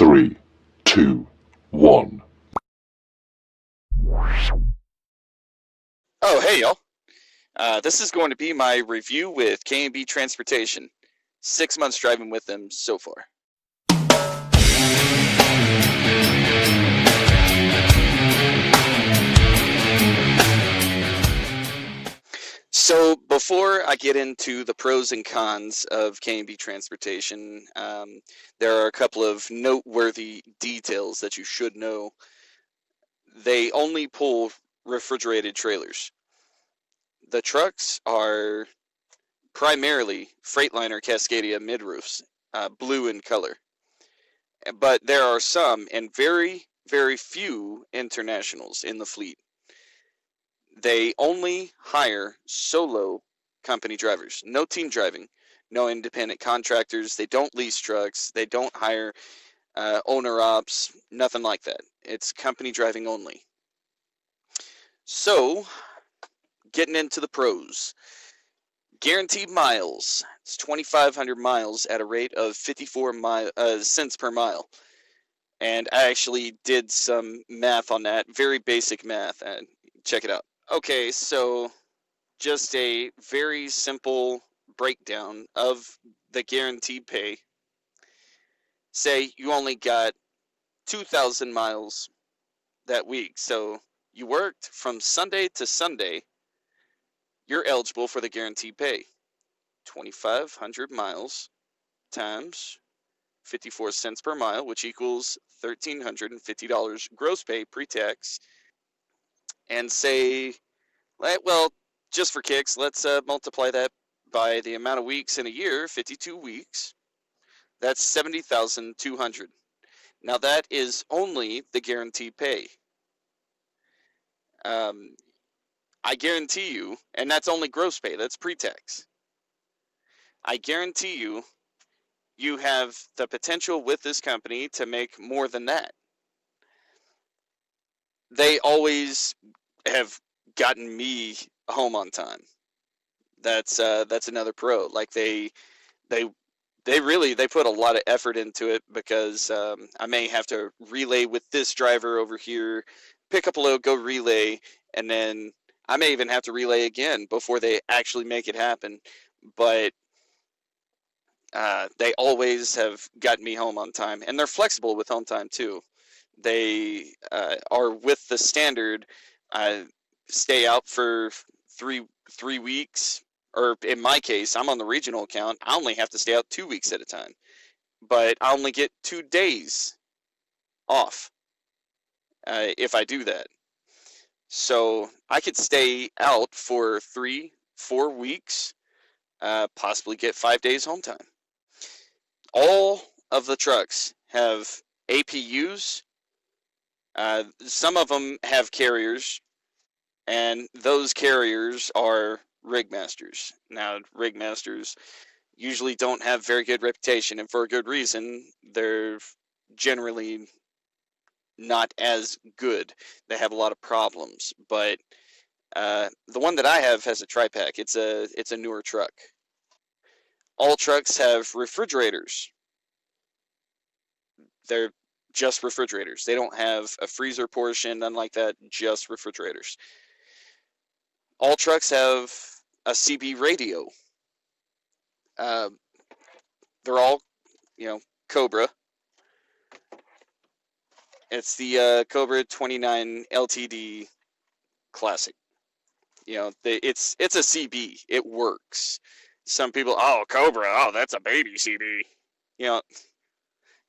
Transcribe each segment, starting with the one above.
3, 2, 1. Oh, hey, y'all. This is going to be my review with K&B Transportation. 6 months driving with them so far. So before I get into the pros and cons of K&B Transportation, there are a couple of noteworthy details that you should know. They only pull refrigerated trailers. The trucks are primarily Freightliner Cascadia midroofs, blue in color. But there are some and very, very few internationals in the fleet. They only hire solo company drivers, no team driving, no independent contractors. They don't lease trucks. They don't hire owner ops, nothing like that. It's company driving only. So, getting into the pros. Guaranteed miles. It's 2,500 miles at a rate of 54 cents per mile. And I actually did some math on that, very basic math, and check it out. Okay, so just a very simple breakdown of the guaranteed pay. Say you only got 2,000 miles that week, so you worked from Sunday to Sunday, you're eligible for the guaranteed pay. 2,500 miles times 54 cents per mile, which equals $1,350 gross pay pre-tax. And say, well, just for kicks, let's multiply that by the amount of weeks in a year, 52 weeks. That's 70,200. Now that is only the guaranteed pay. I guarantee you, and that's only gross pay, that's pre-tax. I guarantee you, you have the potential with this company to make more than that. They always have gotten me home on time. That's another pro. Like they put a lot of effort into it, because I may have to relay with this driver over here, pick up a load, go relay, and then I may even have to relay again before they actually make it happen. But they always have gotten me home on time, and they're flexible with home time too. They are with the standard. Stay out for three weeks, or in my case, I'm on the regional account. I only have to stay out 2 weeks at a time, but I only get 2 days off if I do that. So I could stay out for 3-4 weeks, possibly get 5 days home time. All of the trucks have APUs. Some of them have carriers, and those carriers are rig masters. Now, rig masters usually don't have very good reputation, and for a good reason. They're generally not as good. They have a lot of problems, but the one that I have has a tri-pack. It's a newer truck. All trucks have refrigerators. They're just refrigerators. They don't have a freezer portion, none like that, just refrigerators. All trucks have a CB radio. They're all, Cobra. It's the Cobra 29 LTD Classic. It's a CB. It works. Some people, Cobra, that's a baby CB.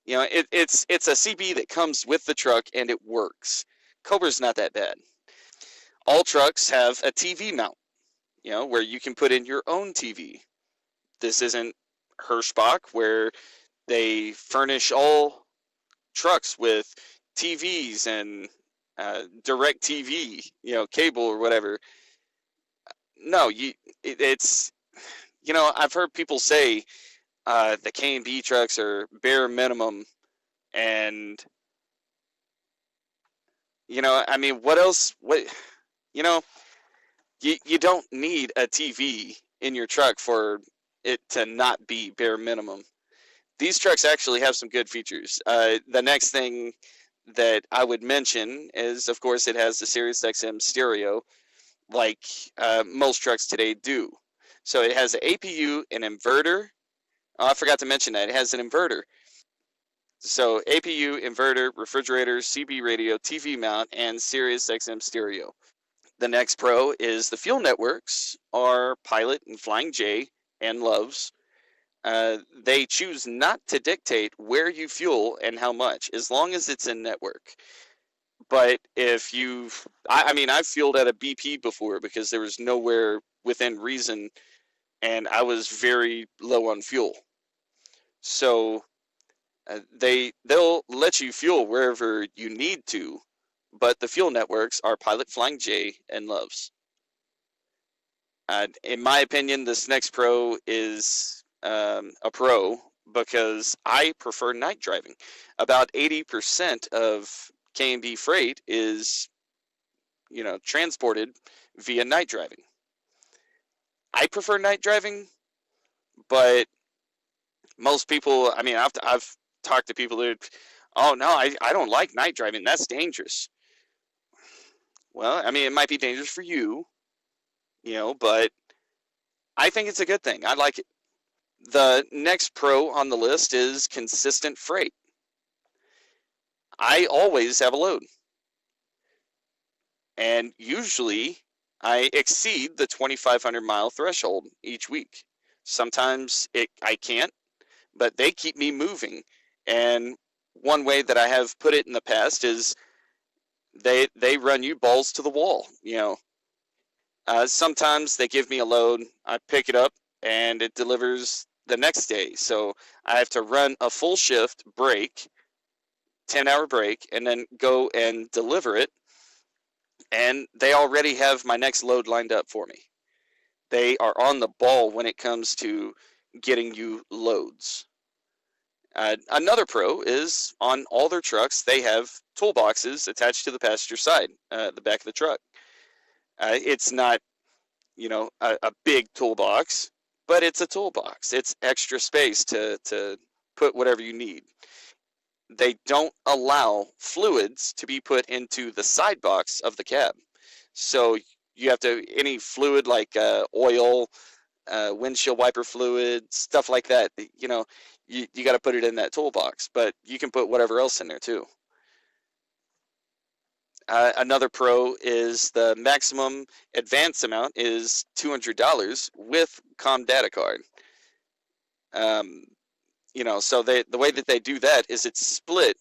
It's a CB that comes with the truck and it works. Cobra's not that bad. All trucks have a TV mount, where you can put in your own TV. This isn't Hirschbach, where they furnish all trucks with TVs and direct TV, cable or whatever. No, I've heard people say the K&B trucks are bare minimum, and what else? You don't need a TV in your truck for it to not be bare minimum. these trucks actually have some good features. The next thing that I would mention is, of course, it has the Sirius XM stereo, like most trucks today do. So it has an APU, an inverter. Oh, I forgot to mention that. It has an inverter. So APU, inverter, refrigerator, CB radio, TV mount, and Sirius XM stereo. The next pro is the fuel networks are Pilot and Flying J and Loves. They choose not to dictate where you fuel and how much, as long as it's in network. But if I mean, I've fueled at a BP before because there was nowhere within reason, and I was very low on fuel. So they'll let you fuel wherever you need to, but the fuel networks are Pilot, Flying J, and Loves. In my opinion, this next pro is a pro because I prefer night driving. About 80% of K&B freight is, transported via night driving. I prefer night driving, but most people, I mean, I've talked to people that, oh no, I don't like night driving. That's dangerous. Well, I mean, it might be dangerous for you, but I think it's a good thing. I like it. The next pro on the list is consistent freight. I always have a load. And usually I exceed the 2,500 mile threshold each week. Sometimes I can't, but they keep me moving. And one way that I have put it in the past is they run you balls to the wall. Sometimes they give me a load, I pick it up, and it delivers the next day. So I have to run a full shift break, 10-hour break, and then go and deliver it. And they already have my next load lined up for me. They are on the ball when it comes to getting you loads. Another pro is on all their trucks, they have toolboxes attached to the passenger side, the back of the truck. It's not, a big toolbox, but it's a toolbox. It's extra space to put whatever you need. They don't allow fluids to be put into the side box of the cab. So you have to, any fluid like oil, windshield wiper fluid, stuff like that, you got to put it in that toolbox, but you can put whatever else in there too. Another pro is the maximum advance amount is $200 with Com Data Card. So the way that they do that is it's split.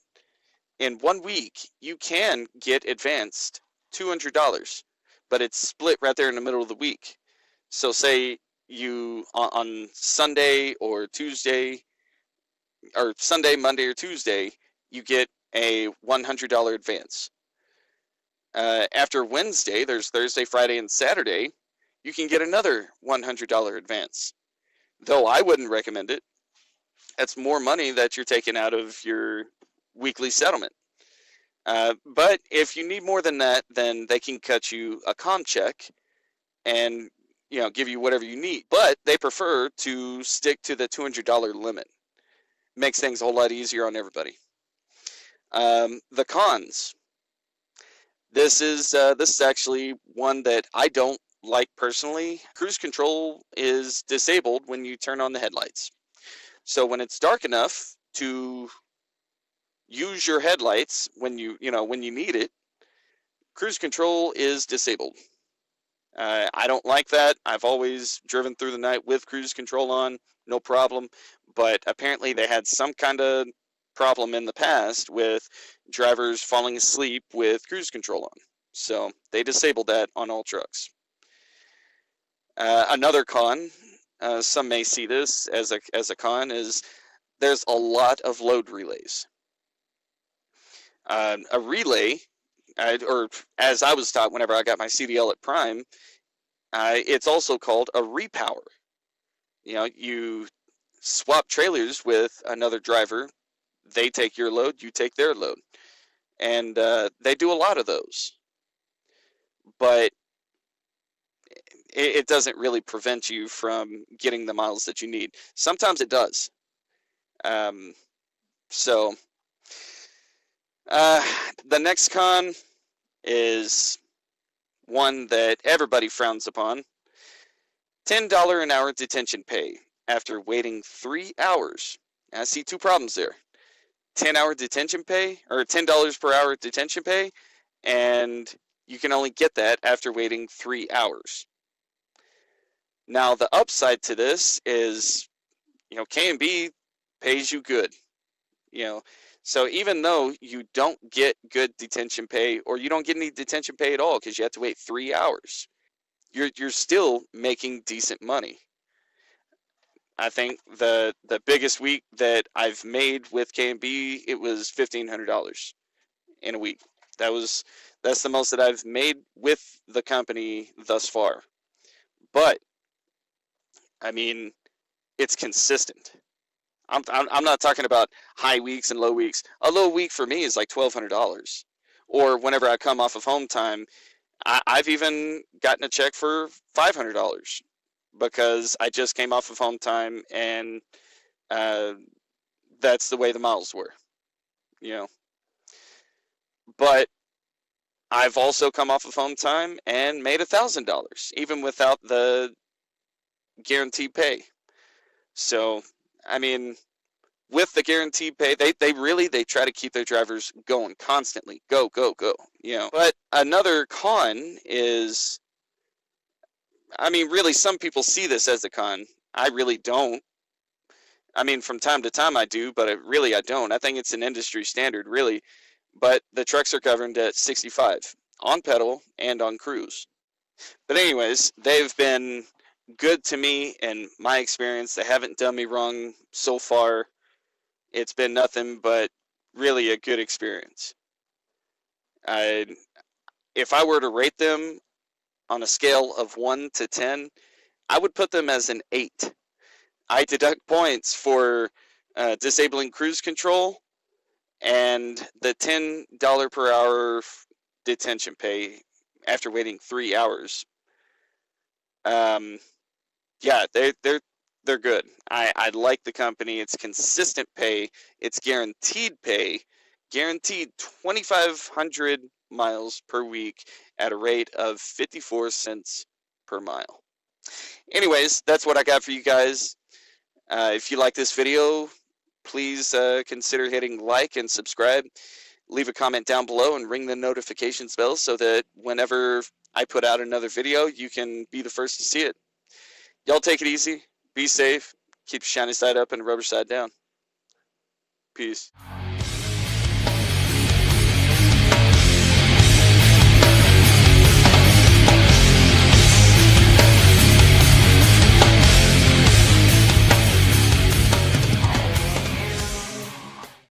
In 1 week, you can get advanced $200, but it's split right there in the middle of the week. So say you on Sunday or Tuesday, or Sunday, Monday, or Tuesday, you get a $100 advance. After Wednesday, there's Thursday, Friday, and Saturday, you can get another $100 advance. Though I wouldn't recommend it. That's more money that you're taking out of your weekly settlement. But if you need more than that, then they can cut you a com check and give you whatever you need. But they prefer to stick to the $200 limit. Makes things a whole lot easier on everybody. The cons. This is actually one that I don't like personally. Cruise control is disabled when you turn on the headlights. So when it's dark enough to use your headlights when you need it, cruise control is disabled. I don't like that. I've always driven through the night with cruise control on, no problem. But apparently they had some kind of problem in the past with drivers falling asleep with cruise control on. So they disabled that on all trucks. Another con, some may see this as a con, is there's a lot of load relays. A relay, or as I was taught whenever I got my CDL at Prime, it's also called a repower. You swap trailers with another driver. They take your load, you take their load. And they do a lot of those. But it doesn't really prevent you from getting the miles that you need. Sometimes it does. So the next con is one that everybody frowns upon. $10 an hour detention pay after waiting 3 hours. I see two problems there. 10-hour detention pay, or $10 per hour detention pay, and you can only get that after waiting 3 hours. Now, the upside to this is, K&B pays you good. So even though you don't get good detention pay, or you don't get any detention pay at all because you have to wait 3 hours, you're still making decent money. I think the biggest week that I've made with K&B, it was $1,500 in a week. That's the most that I've made with the company thus far. But I mean, it's consistent. I'm not talking about high weeks and low weeks. A low week for me is like $1,200. Or whenever I come off of home time, I've even gotten a check for $500 because I just came off of home time, and that's the way the miles were. But I've also come off of home time and made $1,000 even without the guaranteed pay. So I mean, with the guaranteed pay, they try to keep their drivers going constantly. Go, go, go. But another con is, I mean, really, some people see this as a con. I really don't. I mean, from time to time I do, but I don't. I think it's an industry standard, really. But the trucks are governed at 65 on pedal and on cruise. But anyways, they've been good to me in my experience. They haven't done me wrong so far. It's been nothing but really a good experience. If I were to rate them on a scale of 1 to 10, I would put them as an 8. I deduct points for disabling cruise control and the $10 per hour detention pay after waiting 3 hours. Yeah, they're good. I like the company. It's consistent pay. It's guaranteed pay. Guaranteed 2,500 miles per week at a rate of 54 cents per mile. Anyways, that's what I got for you guys. If you like this video, please consider hitting like and subscribe. Leave a comment down below and ring the notifications bell so that whenever I put out another video, you can be the first to see it. Y'all take it easy. Be safe. Keep your shiny side up and the rubber side down. Peace.